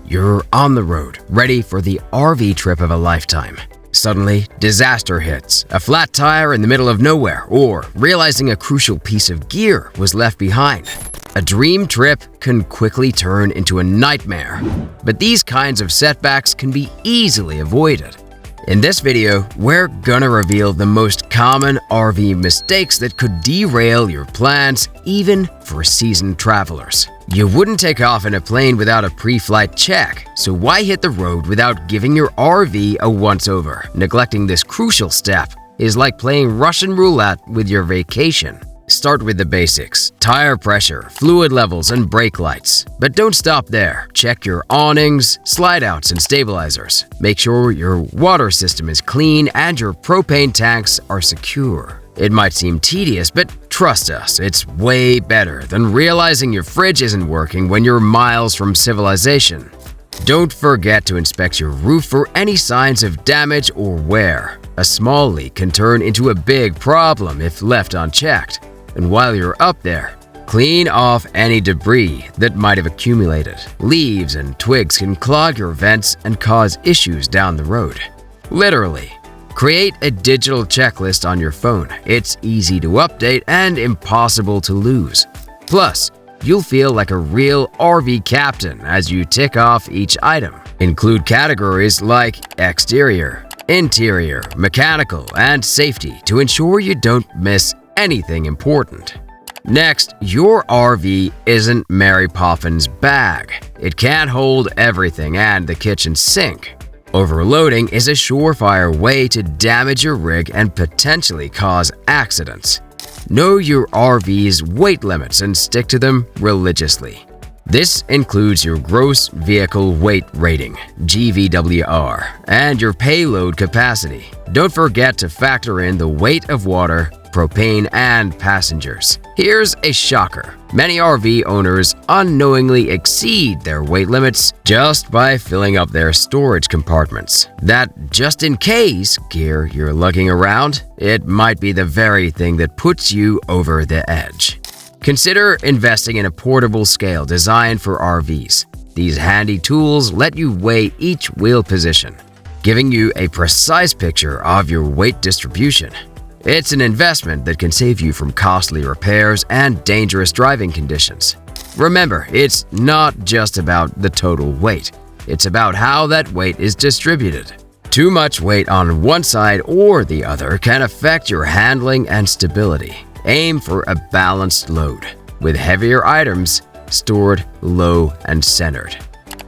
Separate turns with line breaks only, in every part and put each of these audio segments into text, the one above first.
You're on the road, ready for the RV trip of a lifetime. Suddenly, disaster hits, a flat tire in the middle of nowhere, or realizing a crucial piece of gear was left behind. A dream trip can quickly turn into a nightmare, but these kinds of setbacks can be easily avoided. In this video, we're gonna reveal the most common RV mistakes that could derail your plans, even for seasoned travelers. You wouldn't take off in a plane without a pre-flight check, so why hit the road without giving your RV a once-over? Neglecting this crucial step is like playing Russian roulette with your vacation. Start with the basics: tire pressure, fluid levels, and brake lights. But don't stop there. Check your awnings, slide-outs, and stabilizers. Make sure your water system is clean and your propane tanks are secure. It might seem tedious, but trust us, it's way better than realizing your fridge isn't working when you're miles from civilization. Don't forget to inspect your roof for any signs of damage or wear. A small leak can turn into a big problem if left unchecked. And while you're up there, clean off any debris that might have accumulated. Leaves and twigs can clog your vents and cause issues down the road. Literally, create a digital checklist on your phone. It's easy to update and impossible to lose. Plus, you'll feel like a real RV captain as you tick off each item. Include categories like exterior, interior, mechanical, and safety to ensure you don't miss anything important. Next, your RV isn't Mary Poppins' bag. It can't hold everything and the kitchen sink. Overloading is a surefire way to damage your rig and potentially cause accidents. Know your RV's weight limits and stick to them religiously. This includes your gross vehicle weight rating, GVWR, and your payload capacity. Don't forget to factor in the weight of water, propane, and passengers. Here's a shocker. Many RV owners unknowingly exceed their weight limits just by filling up their storage compartments. That just-in-case gear you're lugging around, it might be the very thing that puts you over the edge. Consider investing in a portable scale designed for RVs. These handy tools let you weigh each wheel position, giving you a precise picture of your weight distribution. It's an investment that can save you from costly repairs and dangerous driving conditions. Remember, it's not just about the total weight. It's about how that weight is distributed. Too much weight on one side or the other can affect your handling and stability. Aim for a balanced load, with heavier items stored low and centered.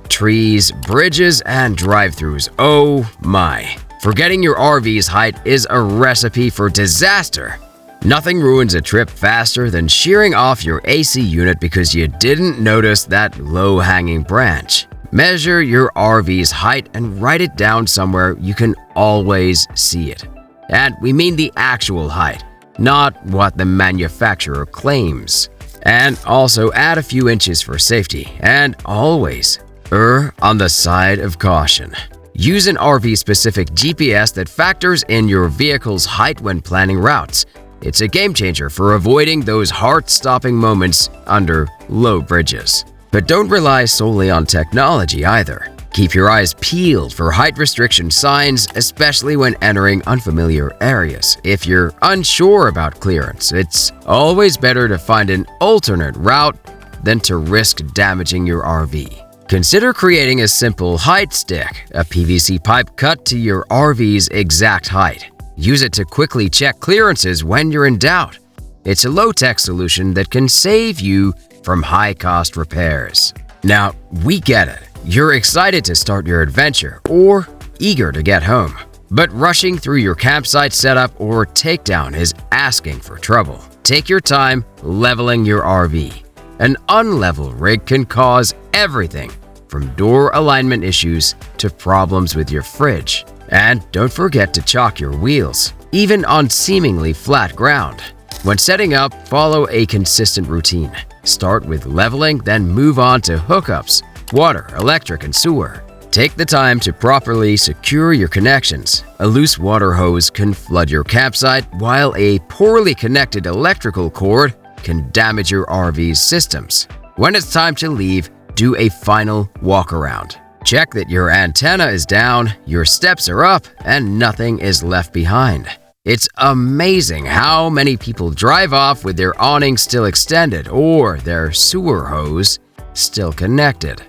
Trees, bridges, and drive-throughs, oh my. Forgetting your RV's height is a recipe for disaster. Nothing ruins a trip faster than shearing off your AC unit because you didn't notice that low-hanging branch. Measure your RV's height and write it down somewhere you can always see it. And we mean the actual height, not what the manufacturer claims. And also add a few inches for safety, and always err on the side of caution. Use an RV-specific GPS that factors in your vehicle's height when planning routes. It's a game-changer for avoiding those heart-stopping moments under low bridges. But don't rely solely on technology either. Keep your eyes peeled for height restriction signs, especially when entering unfamiliar areas. If you're unsure about clearance, it's always better to find an alternate route than to risk damaging your RV. Consider creating a simple height stick, a PVC pipe cut to your RV's exact height. Use it to quickly check clearances when you're in doubt. It's a low-tech solution that can save you from high-cost repairs. Now, we get it. You're excited to start your adventure or eager to get home. But rushing through your campsite setup or takedown is asking for trouble. Take your time leveling your RV. An unlevel rig can cause everything from door alignment issues to problems with your fridge. And don't forget to chalk your wheels, even on seemingly flat ground. When setting up, follow a consistent routine. Start with leveling, then move on to hookups, water, electric, and sewer. Take the time to properly secure your connections. A loose water hose can flood your campsite, while a poorly connected electrical cord can damage your RV's systems. When it's time to leave, do a final walk around. Check that your antenna is down, your steps are up, and nothing is left behind. It's amazing how many people drive off with their awning still extended or their sewer hose still connected.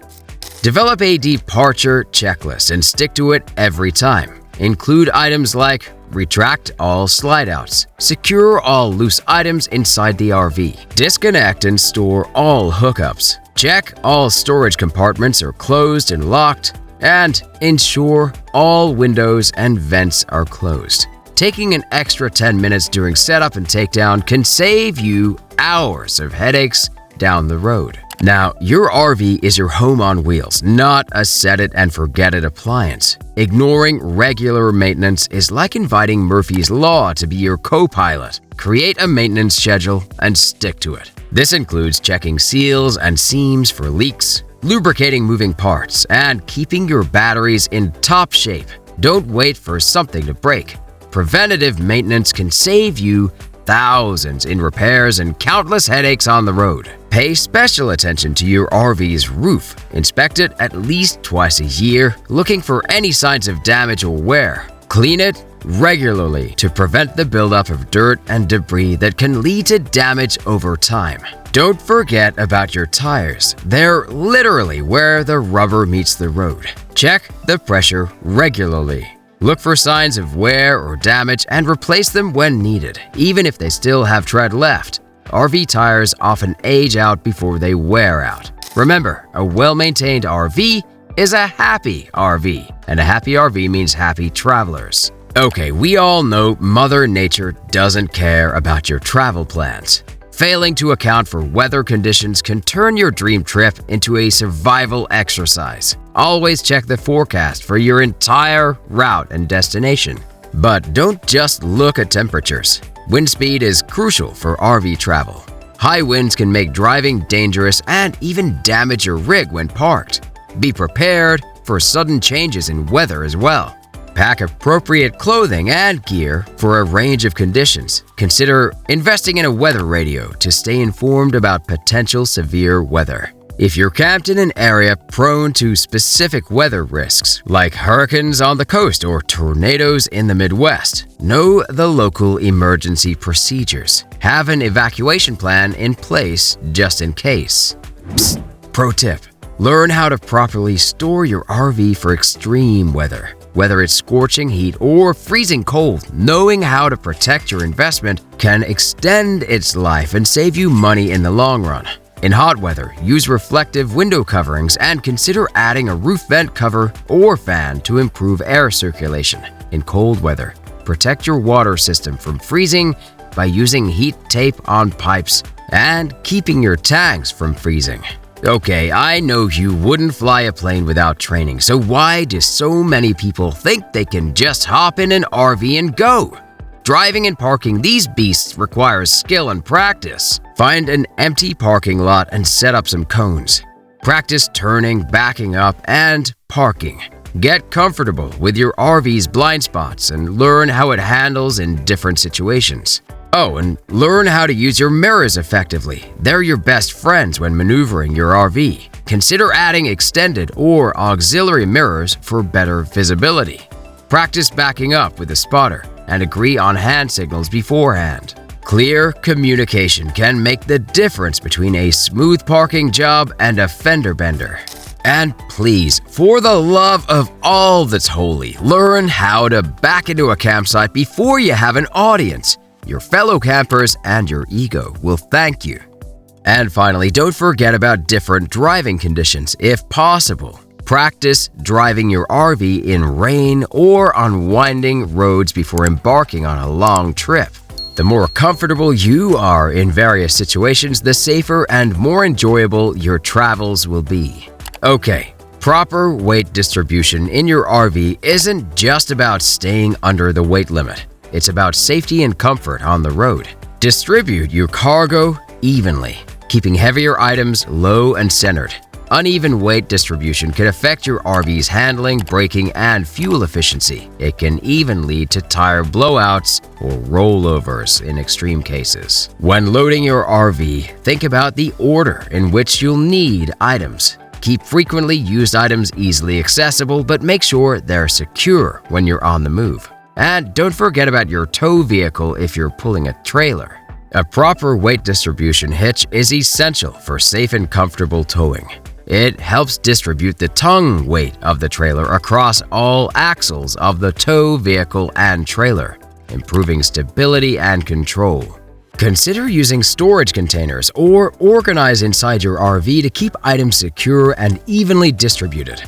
Develop a departure checklist and stick to it every time. Include items like retract all slide-outs, secure all loose items inside the RV, disconnect and store all hookups, check all storage compartments are closed and locked, and ensure all windows and vents are closed. Taking an extra 10 minutes during setup and takedown can save you hours of headaches down the road. Now, your RV is your home on wheels, not a set-it-and-forget-it appliance. Ignoring regular maintenance is like inviting Murphy's Law to be your co-pilot. Create a maintenance schedule and stick to it. This includes checking seals and seams for leaks, lubricating moving parts, and keeping your batteries in top shape. Don't wait for something to break. Preventative maintenance can save you thousands in repairs and countless headaches on the road. Pay special attention to your RV's roof. Inspect it at least twice a year, looking for any signs of damage or wear. Clean it regularly to prevent the buildup of dirt and debris that can lead to damage over time. Don't forget about your tires. They're literally where the rubber meets the road. Check the pressure regularly. Look for signs of wear or damage and replace them when needed, even if they still have tread left. RV tires often age out before they wear out. Remember, a well-maintained RV is a happy RV, and a happy RV means happy travelers. Okay, we all know Mother Nature doesn't care about your travel plans. Failing to account for weather conditions can turn your dream trip into a survival exercise. Always check the forecast for your entire route and destination. But don't just look at temperatures. Wind speed is crucial for RV travel. High winds can make driving dangerous and even damage your rig when parked. Be prepared for sudden changes in weather as well. Pack appropriate clothing and gear for a range of conditions. Consider investing in a weather radio to stay informed about potential severe weather. If you're camped in an area prone to specific weather risks, like hurricanes on the coast or tornadoes in the Midwest, know the local emergency procedures. Have an evacuation plan in place just in case. Psst, pro tip: learn how to properly store your RV for extreme weather. Whether it's scorching heat or freezing cold, knowing how to protect your investment can extend its life and save you money in the long run. In hot weather, use reflective window coverings and consider adding a roof vent cover or fan to improve air circulation. In cold weather, protect your water system from freezing by using heat tape on pipes and keeping your tanks from freezing. Okay, I know you wouldn't fly a plane without training, so why do so many people think they can just hop in an RV and go? Driving and parking these beasts requires skill and practice. Find an empty parking lot and set up some cones. Practice turning, backing up, and parking. Get comfortable with your RV's blind spots and learn how it handles in different situations. Oh, and learn how to use your mirrors effectively. They're your best friends when maneuvering your RV. Consider adding extended or auxiliary mirrors for better visibility. Practice backing up with a spotter and agree on hand signals beforehand. Clear communication can make the difference between a smooth parking job and a fender bender. And please, for the love of all that's holy, learn how to back into a campsite before you have an audience. Your fellow campers and your ego will thank you. And finally, don't forget about different driving conditions if possible. Practice driving your RV in rain or on winding roads before embarking on a long trip. The more comfortable you are in various situations, the safer and more enjoyable your travels will be. Okay, proper weight distribution in your RV isn't just about staying under the weight limit. It's about safety and comfort on the road. Distribute your cargo evenly, keeping heavier items low and centered. Uneven weight distribution can affect your RV's handling, braking, and fuel efficiency. It can even lead to tire blowouts or rollovers in extreme cases. When loading your RV, think about the order in which you'll need items. Keep frequently used items easily accessible, but make sure they're secure when you're on the move. And don't forget about your tow vehicle if you're pulling a trailer. A proper weight distribution hitch is essential for safe and comfortable towing. It helps distribute the tongue weight of the trailer across all axles of the tow vehicle and trailer, improving stability and control. Consider using storage containers or organize inside your RV to keep items secure and evenly distributed.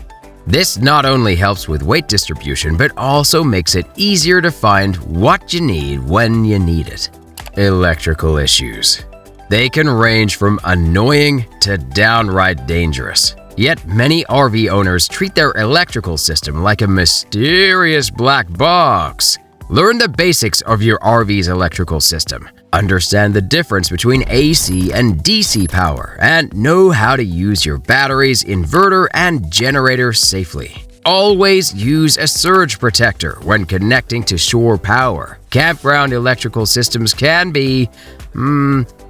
This not only helps with weight distribution, but also makes it easier to find what you need when you need it. Electrical issues. They can range from annoying to downright dangerous. Yet many RV owners treat their electrical system like a mysterious black box. Learn the basics of your RV's electrical system. Understand the difference between AC and DC power, and know how to use your batteries, inverter, and generator safely. Always use a surge protector when connecting to shore power. Campground electrical systems can be,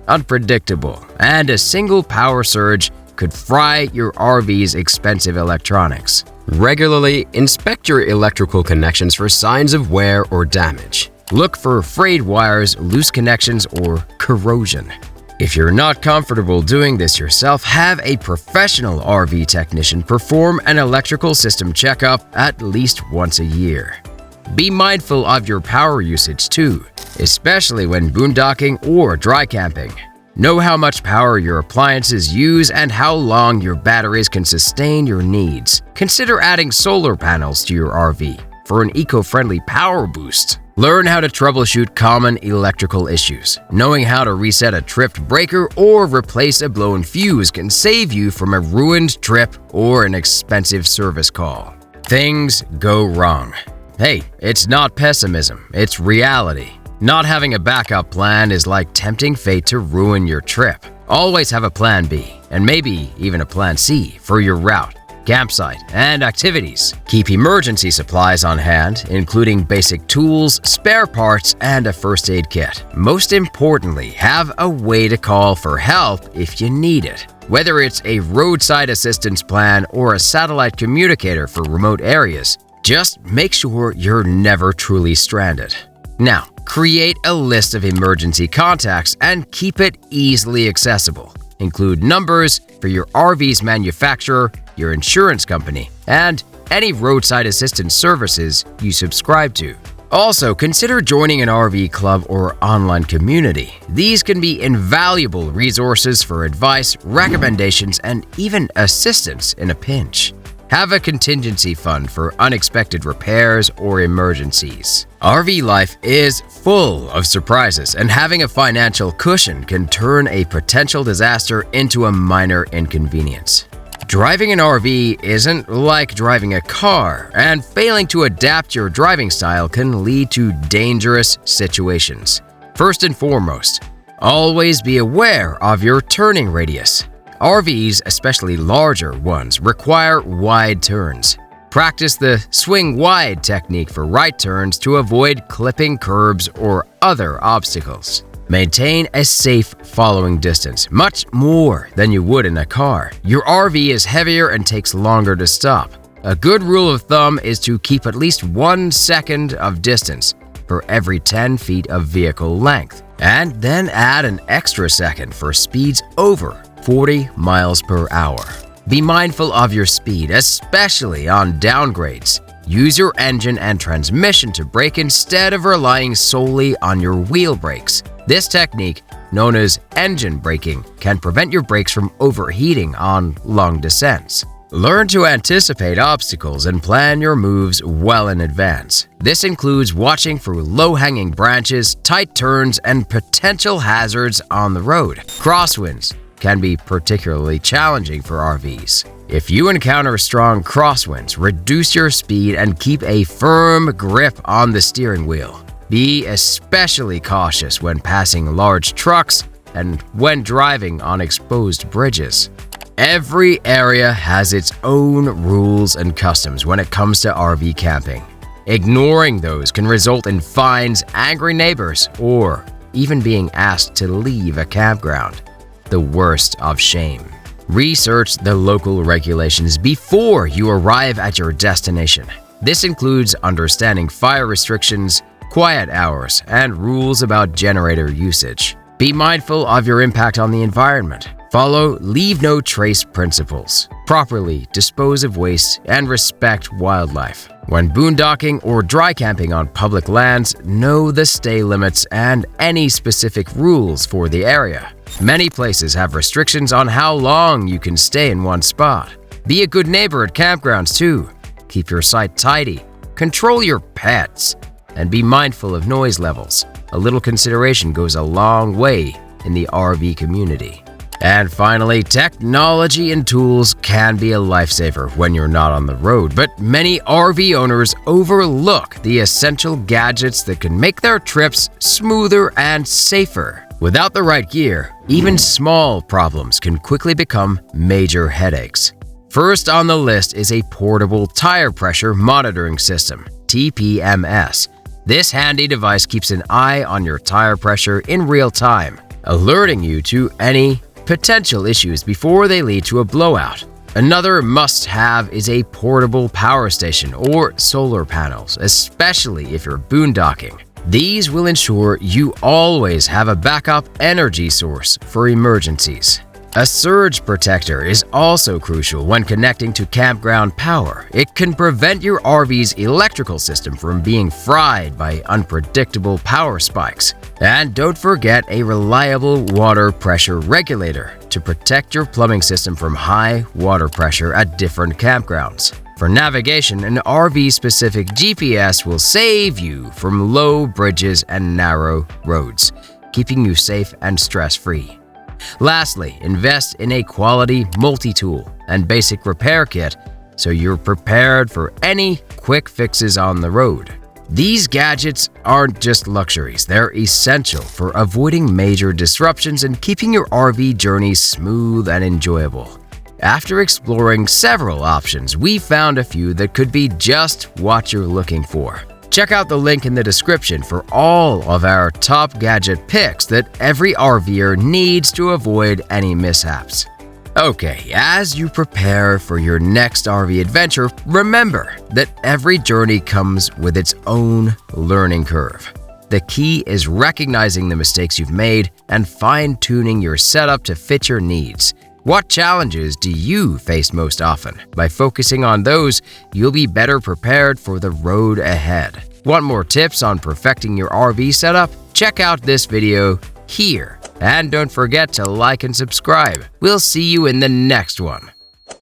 unpredictable, and a single power surge could fry your RV's expensive electronics. Regularly inspect your electrical connections for signs of wear or damage. Look for frayed wires, loose connections, or corrosion. If you're not comfortable doing this yourself, have a professional RV technician perform an electrical system checkup at least once a year. Be mindful of your power usage too, especially when boondocking or dry camping. Know how much power your appliances use and how long your batteries can sustain your needs. Consider adding solar panels to your RV for an eco-friendly power boost. Learn how to troubleshoot common electrical issues. Knowing how to reset a tripped breaker or replace a blown fuse can save you from a ruined trip or an expensive service call. Things go wrong. Hey, it's not pessimism, it's reality. Not having a backup plan is like tempting fate to ruin your trip. Always have a plan B, and maybe even a plan C for your route, campsite, and activities. Keep emergency supplies on hand, including basic tools, spare parts, and a first aid kit. Most importantly, have a way to call for help if you need it. Whether it's a roadside assistance plan or a satellite communicator for remote areas, just make sure you're never truly stranded. Now, create a list of emergency contacts and keep it easily accessible. Include numbers for your RV's manufacturer, your insurance company, and any roadside assistance services you subscribe to. Also, consider joining an RV club or online community. These can be invaluable resources for advice, recommendations, and even assistance in a pinch. Have a contingency fund for unexpected repairs or emergencies. RV life is full of surprises, and having a financial cushion can turn a potential disaster into a minor inconvenience. Driving an RV isn't like driving a car, and failing to adapt your driving style can lead to dangerous situations. First and foremost, always be aware of your turning radius. RVs, especially larger ones, require wide turns. Practice the swing wide technique for right turns to avoid clipping curbs or other obstacles. Maintain a safe following distance, much more than you would in a car. Your RV is heavier and takes longer to stop. A good rule of thumb is to keep at least 1 second of distance for every 10 feet of vehicle length, and then add an extra second for speeds over 40 miles per hour. Be mindful of your speed, especially on downgrades. Use your engine and transmission to brake instead of relying solely on your wheel brakes. This technique, known as engine braking, can prevent your brakes from overheating on long descents. Learn to anticipate obstacles and plan your moves well in advance. This includes watching for low-hanging branches, tight turns, and potential hazards on the road. Crosswinds can be particularly challenging for RVs. If you encounter strong crosswinds, reduce your speed and keep a firm grip on the steering wheel. Be especially cautious when passing large trucks and when driving on exposed bridges. Every area has its own rules and customs when it comes to RV camping. Ignoring those can result in fines, angry neighbors, or even being asked to leave a campground. The worst of shame. Research the local regulations before you arrive at your destination. This includes understanding fire restrictions, quiet hours, and rules about generator usage. Be mindful of your impact on the environment. Follow leave no trace principles. Properly dispose of waste and respect wildlife. When boondocking or dry camping on public lands, know the stay limits and any specific rules for the area. Many places have restrictions on how long you can stay in one spot. Be a good neighbor at campgrounds too. Keep your site tidy, control your pets, and be mindful of noise levels. A little consideration goes a long way in the RV community. And finally, technology and tools can be a lifesaver when you're not on the road, but many RV owners overlook the essential gadgets that can make their trips smoother and safer. Without the right gear, even small problems can quickly become major headaches. First on the list is a portable tire pressure monitoring system, TPMS. This handy device keeps an eye on your tire pressure in real time, alerting you to any potential issues before they lead to a blowout. Another must-have is a portable power station or solar panels, especially if you're boondocking. These will ensure you always have a backup energy source for emergencies. A surge protector is also crucial when connecting to campground power. It can prevent your RV's electrical system from being fried by unpredictable power spikes. And don't forget a reliable water pressure regulator to protect your plumbing system from high water pressure at different campgrounds. For navigation, an RV-specific GPS will save you from low bridges and narrow roads, keeping you safe and stress-free. Lastly, invest in a quality multi-tool and basic repair kit so you're prepared for any quick fixes on the road. These gadgets aren't just luxuries, they're essential for avoiding major disruptions and keeping your RV journey smooth and enjoyable. After exploring several options, we found a few that could be just what you're looking for. Check out the link in the description for all of our top gadget picks that every RVer needs to avoid any mishaps. Okay, as you prepare for your next RV adventure, remember that every journey comes with its own learning curve. The key is recognizing the mistakes you've made and fine-tuning your setup to fit your needs. What challenges do you face most often? By focusing on those, you'll be better prepared for the road ahead. Want more tips on perfecting your RV setup? Check out this video here. And don't forget to like and subscribe. We'll see you in the next one.